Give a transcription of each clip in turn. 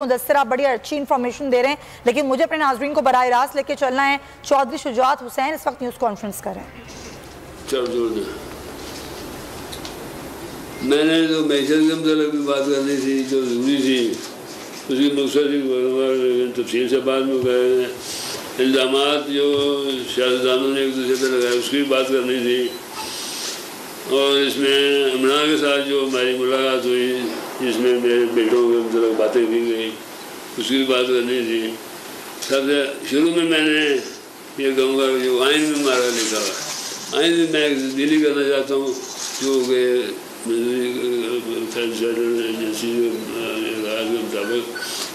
مدثر آپ بڑی اچھی انفارمیشن دے رہے ہیں، لیکن مجھے اپنے ناظرین کو براہ راست لے کے چلنا ہے۔ چودھری شجاعت حسین اس وقت نیوز کانفرنس کر رہے ہیں۔ میں نے تو معیشت کے متعلق بھی بات کرنی تھی جو ضروری تھی، اس کی مقصد تفصیل سے بعد میں گئے ہیں۔ الزامات جو سیاستدانوں نے ایک دوسرے پہ لگائے اس کی بھی بات کرنی تھی، اور اس میں عمران کے ساتھ جو ہماری ملاقات ہوئی جس میں میرے بیٹوں کے متعلق باتیں کی گئی اس کی بھی بات کرنی تھی۔ سب سے شروع میں نے یہ کہوں گا کہ جو آئین میں ہمارا لکھا ہوا آئین میں میں ایک تبدیلی کرنا چاہتا ہوں، جو کہ ایجنسی کے مطابق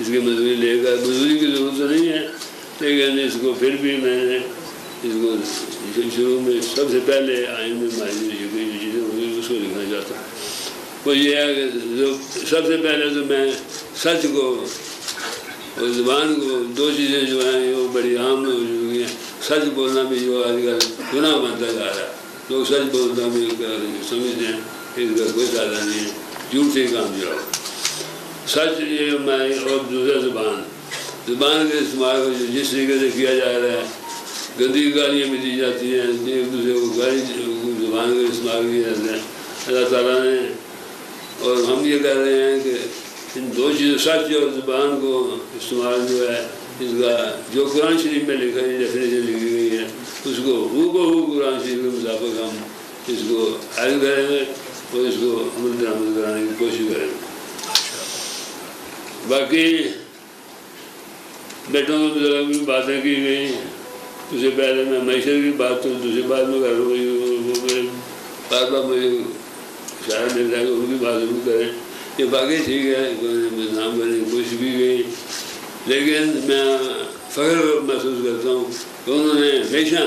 اس کی مزدوری لے کر مزدوری کی ضرورت تو نہیں ہے، لیکن اس کو پھر بھی میں نے اس کو شروع میں سب سے پہلے آئین میں ہماری جو چیزیں ہوئی اس کو لکھنا چاہتا ہوں۔ وہ یہ ہے کہ جو سب سے پہلے تو میں سچ کو اور زبان کو، دو چیزیں جو ہیں وہ بڑی عام ہو چکی ہیں۔ سچ بولنا بھی جو آج کل گناہ بنتا جا رہا ہے، لوگ سچ بولنا بھی سمجھتے ہیں اس کا کوئی فائدہ نہیں ہے، جھوٹ سے کام جاؤ۔ سچ یہ میں، اور دوسرا زبان کے استعمال کو جس طریقے سے کیا جا رہا ہے، گندی گالیاں بھی دی جاتی ہیں، ایک دوسرے کو گالی زبان کا استعمال کیا جاتا ہے۔ اللہ تعالیٰ نے اور ہم یہ کہہ رہے ہیں کہ ان دو چیزوں سچ اور زبان کو استعمال جو ہے اس کا جو قرآن شریف میں لکھا ہے ڈیفینیشن لکھی گئی ہے اس کو قرآن شریف کے مطابق ہم اس کو حل کریں گے اور اس کو عمل درآمد کرانے کی کوشش کریں گے۔ باقی بیٹوں کے متعلق بھی باتیں کی گئی، اس سے پہلے میں معیشت کی بات تو دوسری بات میں کر رہا ہوں، بار بار مجھے شاید مل جائے گا ان کی بات ضرور کریں۔ یہ باقی ٹھیک ہے، نام کرنے کی کوشش بھی گئی، لیکن میں فخر محسوس کرتا ہوں کہ انہوں نے ہمیشہ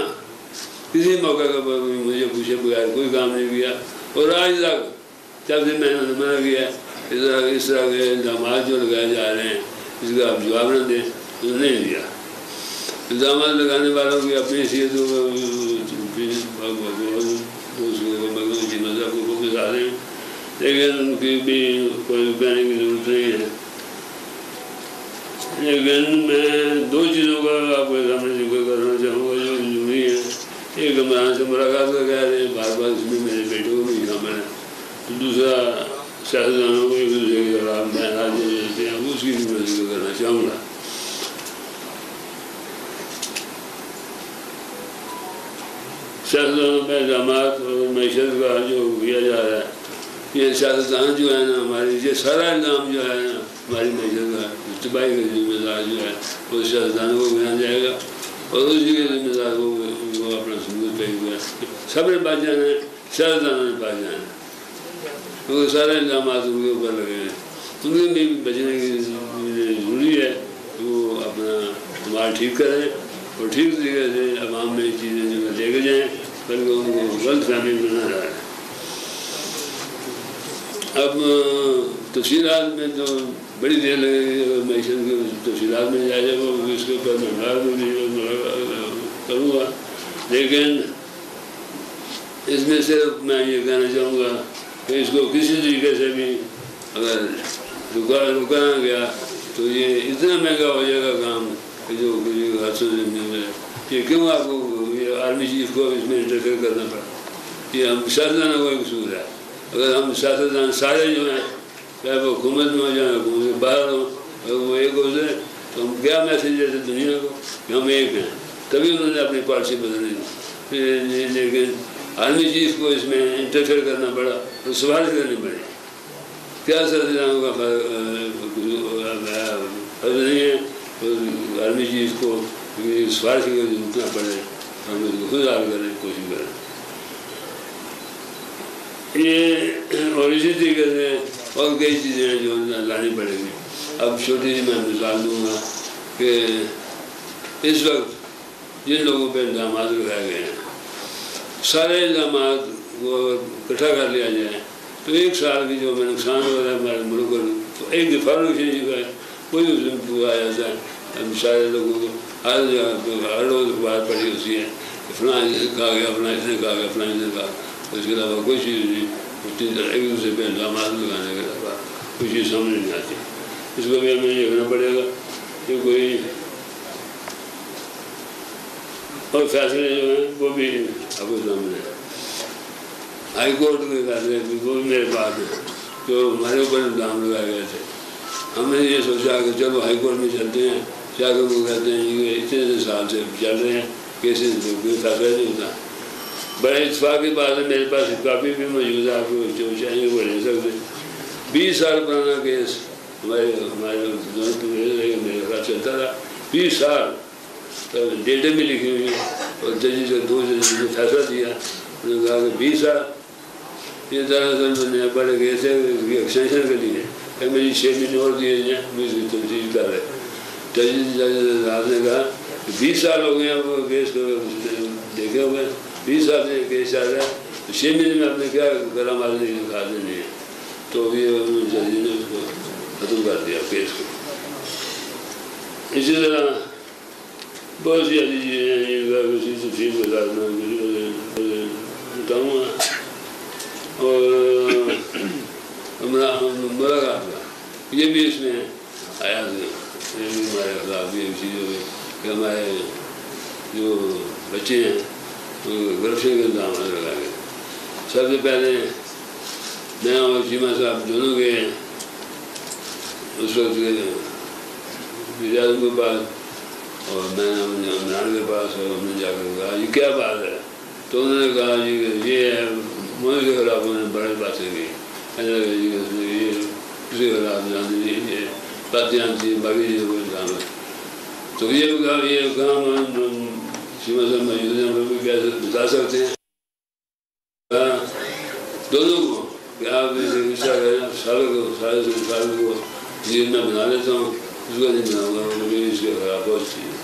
کسی موقع کا مجھے پوچھے بغیر کوئی کام نہیں کیا، اور آج تک جب سے میں نے منع کیا اس طرح کے الزامات جو لگائے جا رہے ہیں اس کا آپ جواب نہ دیں، انہوں نے نہیں دیا۔ الزامات لگانے والوں کی اپنی حیثیتوں کو بتا رہے ہیں، لیکن ان کی بھی کوئی کہنے کی ضرورت نہیں ہے۔ لیکن میں دو چیزوں کا آپ کے سامنے ذکر کرنا چاہوں گا جو ضروری ہے۔ ایک عمران سے ملاقات کا کہہ رہے ہیں، بار بار اس میں میرے بیٹوں کو بھی شامل ہے۔ دوسرا سیاستدانوں کو ایک دوسرے کے خلاف بیانات جو دیتے ہیں اس کی بھی میں ذکر کرنا چاہوں گا۔ سیاستدانوں میں الزامات اور معیشت کا جو کیا جا رہا ہے، یہ سیاستدان جو ہے نا ہماری، یہ سارا الزام جو ہے نا ہماری معیشت کا تباہی کا ذمہ دار جو ہے وہ سیاستدانوں کو گنا جائے گا، اور اسی کے ذمہ دار کو اپنا ثبوت پیش ہوا ہے۔ سب نے بچ جانا ہے، سیاستدانوں نے بچ جانا ہے، کیونکہ سارے الزامات ان کے اوپر لگے ہیں۔ ان کے بھی بچنے کی ضروری ہے کہ وہ اپنا استعمال ٹھیک کریں اور ٹھیک طریقے سے عوام میں چیزیں جو لے کے جائیں، بلکہ ان کو غلط فہمی میں نہ ڈالیں۔ اب تفصیلات میں تو بڑی دیر لگے گی، اگر معیشت کی تفصیلات میں جائے وہ اس کے اوپر میں کروں گا، لیکن اس میں صرف میں یہ کہنا چاہوں گا کہ اس کو کسی طریقے سے بھی اگر رکایا گیا تو یہ اتنا مہنگا ہو جائے گا کام کہ جو حادثوں سے ملے۔ یہ کیوں آپ کو یہ آرمی چیف کو اس میں انٹرفیئر کرنا پڑا؟ یہ ہم سیاستدانوں کا قصور ہے۔ اگر ہم سیاستدان سارے جو ہیں چاہے وہ حکومت میں ہو جائیں حکومت کے باہر ہوں، اگر وہ ایک ہو جائے تو ہم کیا میسیج دیتے دنیا کو کہ ہم ایک ہیں، تبھی انہوں نے اپنی پالیسی بدلنی دی۔ لیکن آرمی چیف کو اس میں انٹرفیئر کرنا پڑا اور سفارش کرنی پڑی۔ کیا سیاستدانوں کا فرض نہیں ہے اور آرمی چیف کو سفارش کی ضرورت نہ پڑے، ہم اس کو خود حل کرنے کی کوشش کریں۔ یہ اور اسی طریقے سے اور کئی چیزیں ہیں جو لانی پڑے گی۔ اب چھوٹی سی میں مثال دوں گا کہ اس وقت جن لوگوں پہ الزامات لگائے گئے ہیں سارے الزامات کو اکٹھا کر لیا جائے تو ایک سال کی جو ہمیں نقصان ہو رہا ہے ہمارے ملک کو، تو ایک دفعہ کا ہے کوئی اس میں پورا آ جاتا ہے۔ ہم سارے لوگوں کو ہر روز بات پڑی ہوتی ہے کہ فلاں نے کہا گیا، فلاں اس نے کہا گیا، فلاں اس نے کہا، اس کے علاوہ کوئی چیز نہیں، ایک دوسرے پہ الزامات لگانے کے علاوہ کوئی چیز سامنے نہیں آتی۔ اس کو بھی ہمیں دیکھنا پڑے گا کہ کوئی اور فیصلے جو ہیں وہ بھی آپ کو سامنے ہیں. ہائی کورٹ کے فیصلے وہ بھی میرے پاس ہیں جو ہمارے اوپر الزام لگائے گئے تھے. ہم نے یہ سوچا کہ چلو ہائی کورٹ میں چلتے ہیں. جا کر وہ کہتے ہیں کہ اتنے سال سے چل رہے ہیں کیسز کوئی فیصلہ نہیں ہوتا. بڑے اتفاق کی بات ہے میرے پاس کافی بھی موجود ہے آپ کو جو چاہیں وہ لے سکتے. 20 سال پرانا کیس ہمارے میرے خیال چلتا تھا 20 سال. ڈیٹے میں لکھی ہوئی اور ججز جو 2 ججز نے فیصلہ دیا. انہوں نے کہا کہ 20 سال یہ دراصل میں نے بڑے کیس ہے ایکسٹینشن کے لیے کہ میری 6 مہینے اور دیے جائیں میں اس کی تنظیم کر رہے. جج نے کہا 20 سال ہو گئے ہیں وہ کیس کو دیکھے ہوئے 20 سال سے کیس چل رہا ہے 6 مہینے میں آپ نے کیا کرام آدمی دکھا دینی ہے. تو یہ جج نے اس کو ختم کر دیا کیس کو. اسی طرح بہت سی ایسی چیزیں ہیں اسی تفصیل کے ساتھ میں بتاؤں گا. اور ملاقات کا یہ بھی اس میں آیا تھا. یہ بھی ہمارے خلاف بھی ایک چیز ہو گئی کہ ہمارے جو بچے ہیں وہ کرپشن کے الزام لگا گئے. سب سے پہلے میں اور چیمہ صاحب دونوں گئے ہیں اس وقت اعظم کے پاس اور میں عمران کے پاس. اور ہم نے جا کر کہا یہ کیا بات ہے. تو انہوں نے کہا جی کہ یہ ہے مودی کے خلاف انہوں نے بڑے باتیں کی. یہ اس کے خلاف یہ باتیں آتی ہیں باقی چیزوں کو الزام ہے. تو یہ کام چیمہ صاحب موجود ہیں وہ بھی کیسے بتا سکتے ہیں دونوں کو کہ آپ غصہ کریں سارے کو یہ میں بنا لیتا ہوں اس کو نہیں بناؤں گا مجھے اس کے خلاف بہت چیز.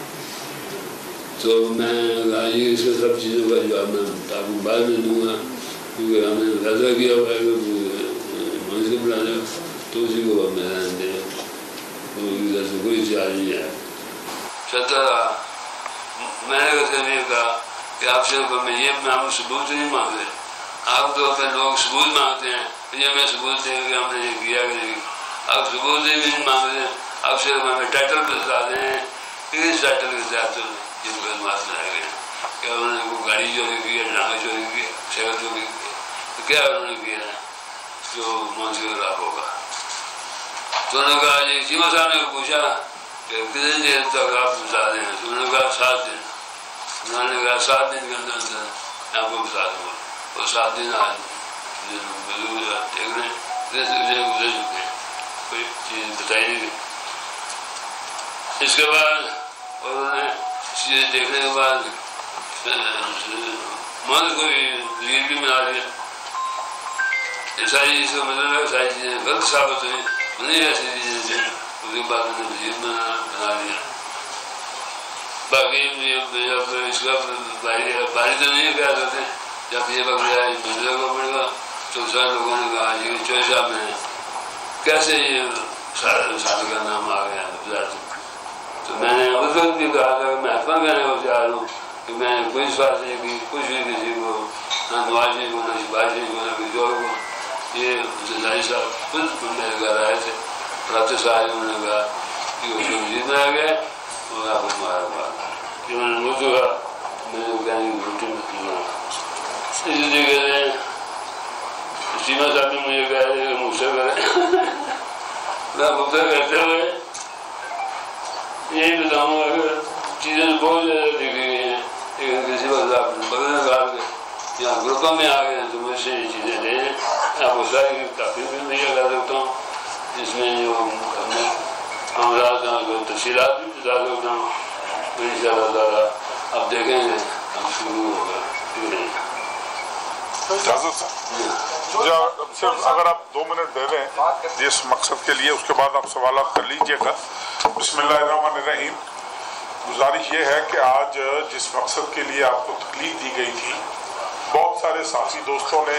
تو میں کہا یہ اس کے سب چیزوں کا جواب میں آپ کو بعد میں دوں گا کیونکہ ہم نے فیصلہ کیا ہوا ہے کہ منص کو بلانے تو اسی کو میدان دیں. ادھر سے کوئی چارج نہیں آیا چلتا رہا. میں نے یہ کہا کہ آپ سے ہم ثبوت نہیں مانگتے. آپ تو اپنے لوگ ثبوت مانگتے ہیں یہ ہمیں ثبوت دیں کہ ہم نے یہ کیا کہ نہیں. آپ ثبوت نہیں مانگتے. آپ سے ہمیں ٹائٹل پہ بتا دیں کس ٹائٹل کے ساتھ جن کو بات بنائے گئے کہ انہوں نے کوئی گاڑی چوری کی ہے ڈرامے چوری کی ہے سائیکل چوری کی ہے تو کیا انہوں نے کیا ہے جو منص کے خلاف ہوگا. تو انہوں نے کہا جی چیمہ صاحب نے پوچھا کہ کتنی دیر تک آپ بتا دیں. تو انہوں نے کہا 7 دن. انہوں نے کہا 7 دن کے اندر میں آپ کو بتا دوں گا. اور 7 دن آج دیکھ رہے ہیں گزر چکے ہیں کوئی چیز بتائی نہیں گئی. اس کے بعد انہوں نے چیزیں دیکھنے کے بعد منص کو لیڈ بھی بنا دیا. یہ ساری چیز کا مطلب ہے ساری چیزیں غلط ثابت ہوئی نہیں ایسی چیزیں تھیں. اس کے بعد انہوں نے وزیر بنا دیا. باقی اس کا باری تو نہیں کہہ سکتے. جب یہ بکریا منظر کو پڑے گا تو سارے لوگوں نے کہا یہ چوہے صاحب میں کیسے یہ سارے کا نام آ گیا. تو میں نے اس وقت بھی کہا تھا کہ میں اتنا کہنے کو تیار ہوں کہ میں نے کوئی سوال نہیں کی کچھ بھی کسی کو نہ نواز شریف کو نہ شہباز شریف کو نہ کسی اور کو. یہ زرداری صاحب خود میرے گھر آئے تھے رات صاحب انہوں نے کہا کہ وہ وزیر بنایا گیا اور آپ کو مارا ہوا کہ انہوں نے وہ کہا میں نے کہنے کی روٹی میں کیا. اسی طریقے سے چیمہ صاحب نے مجھے کہا کہ مجھ سے کریں. میں مجھ سے کرتے ہوئے یہی بتاؤں گا کہ چیزیں بہت زیادہ دکھ رہی ہیں لیکن کسی وقت آپ نے بدلنے کہا کہ یہاں گروپوں میں آ گئے ہیں تو مجھ سے یہ چیزیں لے لیں. آپ کو ساری کافی بھی مہیا کر سکتا ہوں جس میں جو اپنے معاملات ہیں تفصیلات بھی بتا سکتا ہوں. تو ان شاء اللہ تعالیٰ آپ دیکھیں گے ہم شروع ہوگا. صرف اگر آپ 2 منٹ دے دیں جس مقصد کے لیے اس کے بعد آپ سوالات کر لیجئے گا. بسم اللہ الرحمن الرحیم. گزارش یہ ہے کہ آج جس مقصد کے لیے آپ کو تکلیف دی گئی تھی بہت سارے ساتھی دوستوں نے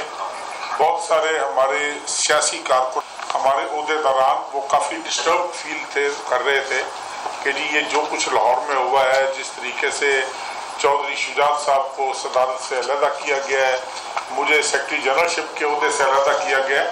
بہت سارے ہمارے سیاسی کارکن ہمارے عہدیداران وہ کافی ڈسٹرب فیل کر رہے تھے کہ جی یہ جو کچھ لاہور میں ہوا ہے جس طریقے سے چودھری شجاعت صاحب کو صدارت سے علیحدہ کیا گیا ہے مجھے سیکرٹری جنرل شپ کے عہدے سے علیحدہ کیا گیا ہے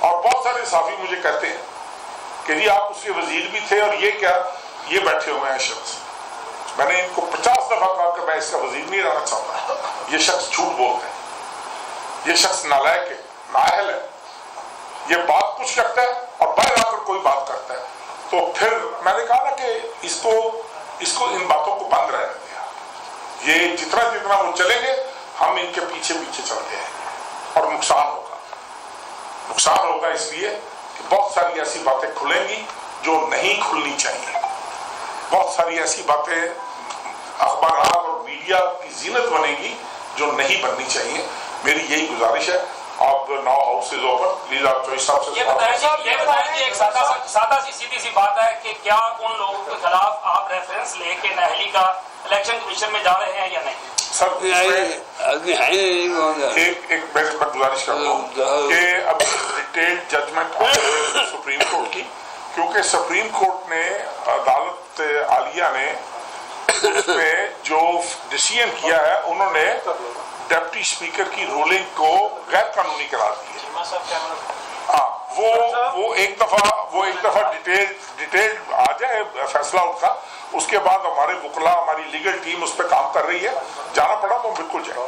اور بہت سارے صحافی مجھے کہتے ہیں کہ جی آپ اس کے وزیر بھی تھے اور یہ کیا یہ بیٹھے ہوئے ہیں شخص. میں نے ان کو 50 دفعہ کہا کہ میں اس کا وزیر نہیں رہنا چاہتا. یہ شخص جھوٹ بولتے ہیں, یہ شخص نالائق ہے, نااہل ہے, یہ بات کچھ کرتا ہے اور باہر آ کر کوئی بات کرتا ہے. تو پھر میں نے کہا نا کہ اس کو ان باتوں کو بند رہنے دیا. یہ جتنا وہ چلیں گے ہم ان کے پیچھے چلتے ہیں اور نقصان ہوگا اس لیے کہ بہت ساری ایسی باتیں کھلیں گی جو نہیں کھلنی چاہیے. بہت ساری ایسی باتیں اخبارات اور میڈیا کی زینت بنے گی جو نہیں بننی چاہیے. میری یہی گزارش ہے. آپ 9 ہاؤس از اوپن. پلیز آپ چوہدری صاحب سے یہ بتائیں جی ایک سادہ سی سیدھی سی بات ہے کہ کیا ان لوگوں کے خلاف آپ ریفرنس لے کے نہلی کا الیکشن کمیشن میں جا رہے ہیں یا نہیں؟ سر ایک میں گزارش کرتا ہوں کہ ابھی ڈیٹیل ججمنٹ سپریم کورٹ کی, کیونکہ سپریم کورٹ نے عدالت عالیہ نے اس میں جو ڈیسیژن کیا ہے انہوں نے ڈپٹی اسپیکر کی رولنگ کو غیر قانونی قرار دی ہے. ہاں وہ ایک دفعہ ڈیٹیل آ جائے فیصلہ ان کا, اس کے بعد ہمارے وکلا ہماری لیگل ٹیم اس پہ کام کر رہی ہے. جانا پڑا تو بالکل جائے.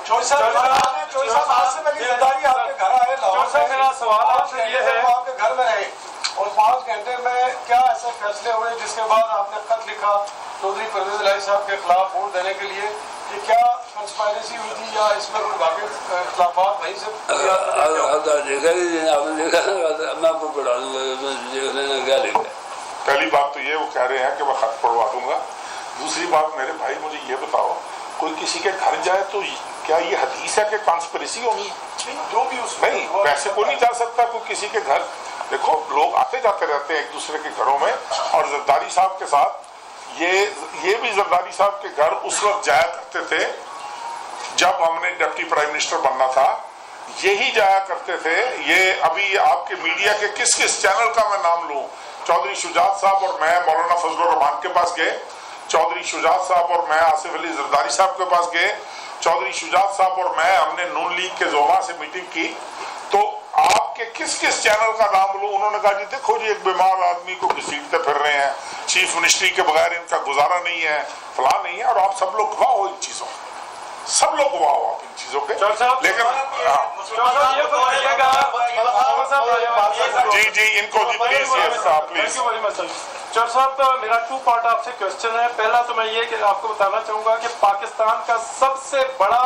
میرا سوال آپ سے یہ ہے, آپ کے گھر میں رہے اور 5 گھنٹے میں کیا ایسے فیصلے ہوئے جس کے بعد آپ نے خط لکھا چودھری پرویز الہی صاحب کے خلاف ووٹ دینے کے لیے؟ یہ کیا کنسپائریسی ہوئی تھی یا اس میں کوئی واقعی اختلافات وہیں سے؟ پہلی بات تو یہ وہ کہہ رہے ہیں کہ میں خط پڑھوا دوں گا. دوسری بات میرے بھائی مجھے یہ بتاؤ, کوئی کسی کے گھر جائے تو کیا یہ حدیث ہے کہ کانسپریسی ہونی؟ جو بھی اس نہیں, ویسے کوئی نہیں جا سکتا کوئی کسی کے گھر. دیکھو لوگ آتے جاتے رہتے ہیں ایک دوسرے کے گھروں میں, اور زرداری صاحب کے ساتھ یہ بھی زرداری صاحب کے گھر اس وقت جایا کرتے تھے جب ہم نے ڈپٹی پرائم منسٹر بننا تھا, یہی جایا کرتے تھے. یہ ابھی آپ کے میڈیا کے کس چینل کا میں نام لوں, چودھری شجاعت صاحب اور میں مولانا فضل الرحمان کے پاس گئے, چودھری شجاعت صاحب اور میں آصف علی زرداری صاحب کے پاس گئے, چودھری شجاعت صاحب اور میں ہم نے نون لیگ کے زوما سے میٹنگ کی. تو آپ کے کس چینل کا نام لوں؟ انہوں نے کہا جی دیکھو جی ایک بیمار آدمی کو گھسیٹتے پھر رہے ہیں, چیف منسٹری کے بغیر ان کا گزارا نہیں ہے, فلاں نہیں ہے, اور آپ سب لوگ گواہ ہو ان چیزوں کے, سب لوگ گواہ ہو آپ ان چیزوں کے. لیکن جی ان کو پلیز. چور صاحب تو میرا 2 پارٹ آپ سے کوشچن ہے. پہلا تو میں یہ کہ آپ کو بتانا چاہوں گا کہ پاکستان کا سب سے بڑا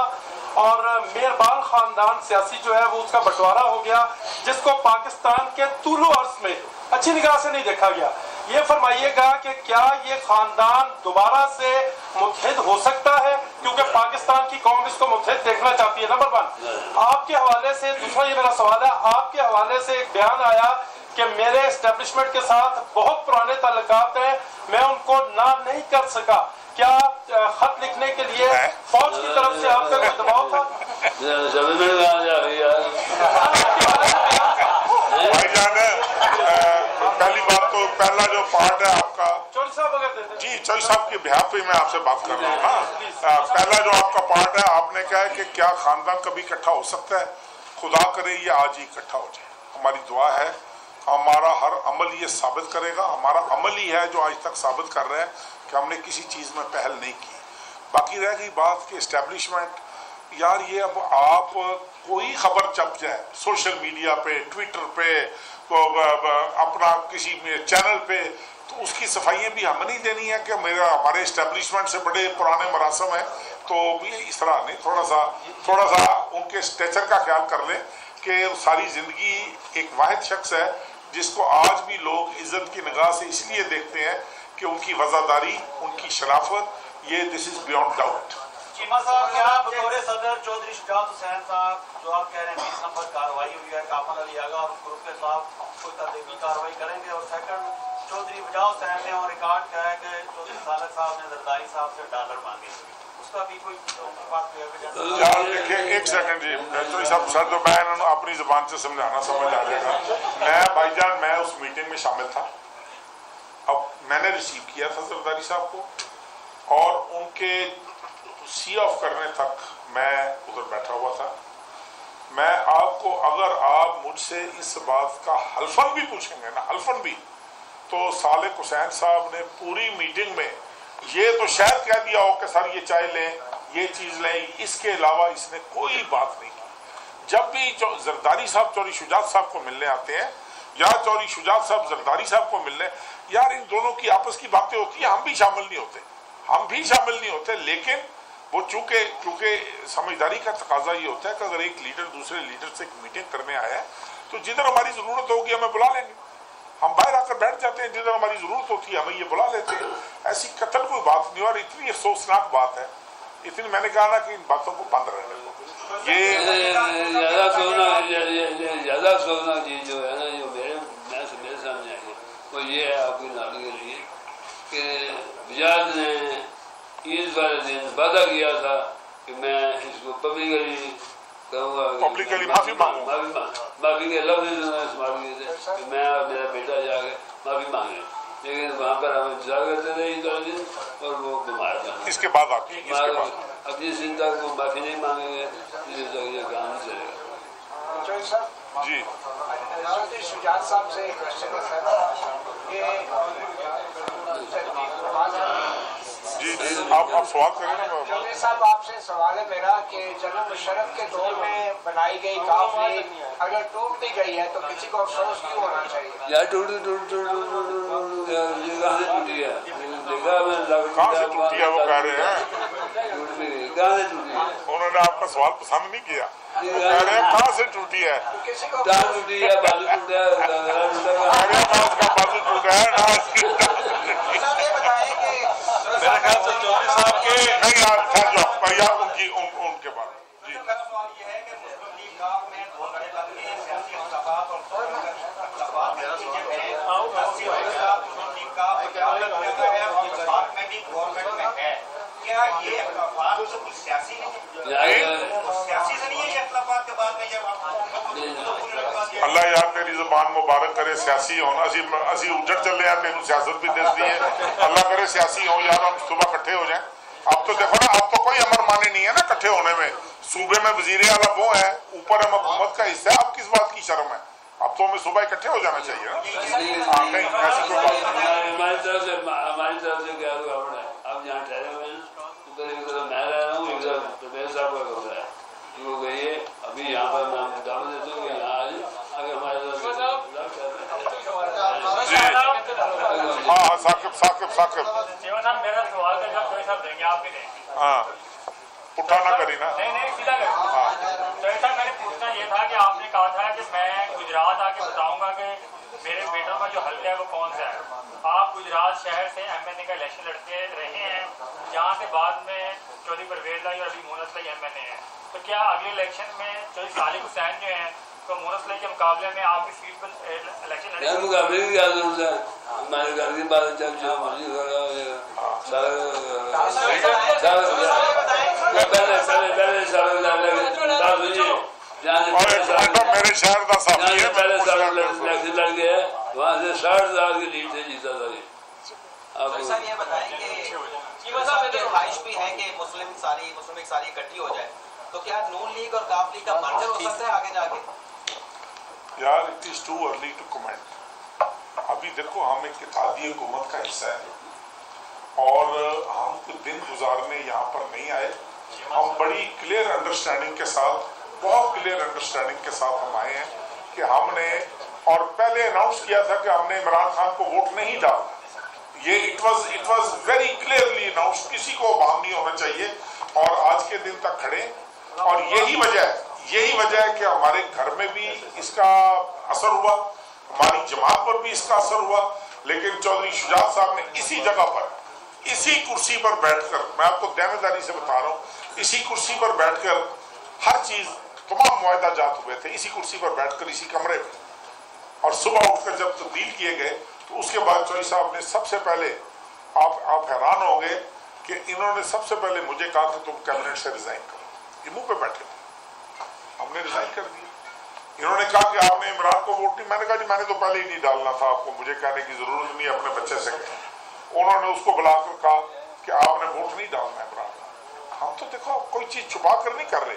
اور مہربان خاندان سیاسی جو ہے وہ اس کا بٹوارا ہو گیا, جس کو پاکستان کے طول و عرض میں اچھی نگاہ سے نہیں دیکھا گیا. یہ فرمائیے گا کہ کیا یہ خاندان دوبارہ سے متحد ہو سکتا ہے؟ کیونکہ پاکستان کی قوم اس کو متحد دیکھنا چاہتی ہے. نمبر 1 آپ کے حوالے سے. دوسرا یہ میرا سوال ہے, آپ کے حوالے سے ایک بیان آیا کہ میرے اسٹیبلشمنٹ کے ساتھ بہت پرانے تعلقات ہیں, میں ان کو نہ نہیں کر سکا. کیا خط لکھنے کے لیے فوج کی طرف سے آپ کا کوئی دباؤ تھا؟ پہلی بات تو پہلا جو پارٹ ہے آپ کا چوہدری صاحب اگر دیتے جی چوہدری صاحب کے بہاف پہ میں آپ سے بات کر رہا ہوں نا. پہلا جو آپ کا پارٹ ہے, آپ نے کہا کہ کیا خاندان کبھی اکٹھا ہو سکتا ہے؟ خدا کرے یہ آج ہی اکٹھا ہو جائے. ہماری دعا ہے, ہمارا ہر عمل یہ ثابت کرے گا. ہمارا عمل ہی ہے جو آج تک ثابت کر رہے ہیں کہ ہم نے کسی چیز میں پہل نہیں کی. باقی رہ گئی بات کہ اسٹیبلشمنٹ, یار یہ اب آپ کوئی خبر چھپ جائے سوشل میڈیا پہ, ٹویٹر پہ, اپنا کسی چینل پہ, تو اس کی صفائیاں بھی ہم نہیں دینی ہے کہ ہمارے اسٹیبلشمنٹ سے بڑے پرانے مراسم ہیں. تو یہ اس طرح نہیں, تھوڑا سا ان کے اسٹیچر کا خیال کر لیں کہ ساری زندگی ایک واحد شخص ہے جس کو آج بھی لوگ عزت کی نگاہ سے اس لیے دیکھتے ہیں کہ ان کی وفاداری, ان کی شرافت, یہ دس از بیونڈ ڈاؤٹ. چیمہ صاحب کیا بطور صدر چودھری شجاعت حسین صاحب جو آپ کہہ رہے ہیں 20 نمبر کارروائی ہوئی ہے, کافر علی آغا اور گروپ کے خلاف کوئی تحقیقی کارروائی کریں گے؟ اور سیکنڈ, چودھری وجاہ حسین نے اور ریکارڈ کیا ہے کہ چودھری صالح صاحب نے زرداری صاحب سے $ مانگے, اس کا بھی کوئی بات یار دیکھیں ایک سیکنڈ جی, چودھری صاحب سر تو میں انہوں نے اپنی زبان سے سمجھانا سمجھ آ جائے گا. میں بھائی جان میں اس میٹنگ میں شامل تھا. اب میں نے ریسیو کیا تھا زرداری صاحب کو, اور ان کے سی آف کرنے تک میں ادھر بیٹھا ہوا تھا. میں آپ کو اگر آپ مجھ سے اس بات کا حلفاً بھی پوچھیں گے نا، حلفاً بھی، تو صالح حسین صاحب نے پوری میٹنگ میں یہ تو شاید کہہ دیا ہو کہ سر یہ چائے لیں، یہ چیز لیں، اس کے علاوہ اس نے کوئی بات نہیں کی۔ جب بھی زرداری صاحب چودھری شجاعت صاحب کو ملنے آتے ہیں یا چودھری شجاعت صاحب زرداری صاحب کو ملنے، یار ان دونوں کی آپس کی باتیں ہوتی ہیں، ہم بھی شامل نہیں ہوتے، لیکن وہ چونکہ سمجھداری کا تقاضا یہ ہوتا ہے کہ اگر ایک لیڈر دوسرے لیڈر سے ایک میٹنگ کرنے آیا ہے تو جدھر ہماری ضرورت ہوگی ہمیں بلا لیں گے، ہم باہر آ کر بیٹھ جاتے ہیں، جدھر ہماری ضرورت ہوتی ہے ہمیں یہ بلا لیتے ہیں۔ ایسی قطعاً کوئی بات نہیں، اور اتنی افسوسناک بات ہے، اتنی میں نے کہا نا کہ ان باتوں کو بند رہنے دو۔ یہ زیادہ سونا چیز جو ہے نا، جو میرے سامنے آئی ہے وہ یہ ہے آپ کی نالی کے لیے کہ بجاج نے عید والے دن وعدہ کیا تھا کہ میں اس کو پبلکلی کہوں گا، پبلکلی معافی مانگوں گا، معافی کے لفظ استعمال کیے تھے کہ میں اور میرا بیٹا جا کے معافی مانگے، لیکن وہاں پر ہم انتظار کرتے تھے عید والے دن اور وہ بیمار تھا۔ اس کے بعد آپ کی اپنی دن تک وہ معافی نہیں مانگیں گے، اس تک یہ کام نہیں چلے گا۔ جی شجاعت صاحب سے ایک کوشچن ہے جی آپ سوال کریں نا۔ چودھری صاحب آپ سے سوال ہے میرا کہ جنرل مشرف کے دور میں بنائی گئی کاف لیگ اگر ٹوٹ بھی گئی ہے تو کسی کو افسوس کیوں ہونا چاہیے؟ یار ٹوٹی ہے، کہاں سے ٹوٹی ہے وہ کہہ رہے ہیں، کہاں سے ٹوٹی ہے؟ انہوں نے آپ کا سوال پسند نہیں کیا، وہ کہہ رہے ہیں کہاں سے ٹوٹی ہے، کسی کو ٹانگ ٹوٹی ہے، بازو ٹوٹا ہے، اس کا بازو ٹوٹا ہے نا، یہ بتائیں کہ میرے خیال سے چودھری صاحب کے نہیں یار ان کے بارے میں جی۔ میرا سوال یہ ہے کہ مسلم لیگ کاف میں دو بڑے لگتے ہیں، سیاسی اختلافات اور اختلافات کے نتیجے میں مسلم لیگ کاف ہے اور وفاق میں بھی گورنمنٹ میں ہے، کیا یہ اختلافات کچھ سیاسی نہیں ہے؟ سیاسی سے نہیں ہے یہ اختلافات کے بعد میں یہ اللہ یار تیری زبان مبارک کرے سیاسی ہونا، اسی اجڑ چلے ہیں، تینوں سیاست بھی دستی ہے، اللہ کرے سیاسی ہوں یار، ہم صبح کٹھے ہو جائیں۔ اب تو دیکھو نا، اب تو کوئی امر مانی نہیں ہے نا کٹھے ہونے میں، صوبے میں وزیر اعلیٰ وہ ہے، اوپر ہم حکومت کا حصہ ہے، اب کس بات کی شرم ہے؟ اب تو ہمیں صبح اکٹھے ہو جانا چاہیے نا، کہیں ایسی کوئی بات نہیں۔ ہماری طرف سے کیا رکاوٹ ہے؟ آپ جہاں ٹھہرے ہوئے ہیں ادھر ایک طرف میں رہ رہا ہوں، ایک طرف پرویز صاحب کا کمرہ ہے، وہ کہیے ابھی یہاں پر میں دعوت دیتا ہوں کہ یہاں آ جائیں، اگر ہمارے طرف ہاں ثاقب میرا سوال کا جب کوئی صاحب دیں گے آپ بھی دیں گے، ہاں اٹھا نہ کری نا، نہیں سیدھا کریں۔ تو صاحب میں نے پوچھنا یہ تھا کہ آپ نے کہا تھا کہ میں گجرات آ کے بتاؤں گا کہ میرے بیٹوں کا جو حلقہ ہے وہ کون سا ہے۔ آپ گجرات شہر سے ایم این اے کا الیکشن لڑتے رہے ہیں، جہاں سے بعد میں چودھری پرویز لائی اور ابھی مونس لائی ایم این اے ہے، تو کیا اگلے الیکشن میں چودھری صالح حسین جو ہیں تو مونس لائی کے مقابلے میں آپ کی سیٹ پر الیکشن لڑیں گے؟ مقابلے کی کیا ضرورت ہے؟ ہمارے گھر کی بات جو مرضی ہو رہا ہو میرے شہر کا ساتھی ہے، پہلے لڑ گیا وہاں سے 60,000 کی لیڈ سے جیتا تھا۔ سر یہ بتائیں کہ خواہش بھی ہے کہ مسلم ایک ساری اکٹھی ہو جائے، تو کیا نون لیگ اور کاف لیگ کا مرجر ہو سکتا ہے آگے جا کے؟ یار it is too early to comment. ابھی دیکھو ہم ایک اتحادی حکومت کا حصہ ہے اور ہم کچھ دن گزارنے یہاں پر نہیں آئے، ہم بڑی کلیئر انڈرسٹینڈنگ کے ساتھ، بہت کلیئر انڈرسٹینڈنگ کے ساتھ ہم آئے ہیں کہ ہم نے، اور پہلے اناؤنس کیا تھا کہ ہم نے عمران خان کو ووٹ نہیں ڈالنا، یہ it was very clearly announce, کسی کو ابہام نہیں ہونا چاہیے، اور آج کے دن تک کھڑے، اور یہی وجہ ہے کہ ہمارے گھر میں بھی اس کا اثر ہوا، ہماری جماعت پر بھی اس کا اثر ہوا، لیکن چودھری شجاعت صاحب نے اسی جگہ پر، اسی کرسی پر بیٹھ کر، میں آپ کو دیانت داری سے بتا رہا ہوں، اسی کرسی پر بیٹھ کر ہر چیز، تمام معاہدہ جات ہوئے تھے اسی کرسی پر بیٹھ کر اسی کمرے میں، اور صبح اٹھ کر جب تبدیل کیے گئے تو اس کے بعد چودھری صاحب نے سب سے پہلے، آپ حیران ہوں گے کہ انہوں نے سب سے پہلے مجھے کہا کہ تم کیبنٹ سے ریزائن کرو، یہ منہ پہ بیٹھے تھے، ہم نے ریزائن کر دیا۔ انہوں نے کہا کہ آپ نے عمران کو ووٹ نہیں، میں نے کہا جی میں نے تو پہلے ہی نہیں ڈالنا تھا، آپ کو مجھے کہنے کی ضرورت نہیں، اپنے بچے سے کہیں۔ انہوں نے اس کو بلا کر کہا کہ آپ نے ووٹ نہیں ڈالنا ہے عمران۔ ہم تو دیکھو کوئی چیز چھپا کر نہیں کر رہے،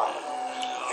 1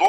2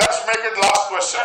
let's make it last question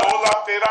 2013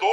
2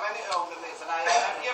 MNA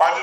5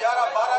11-12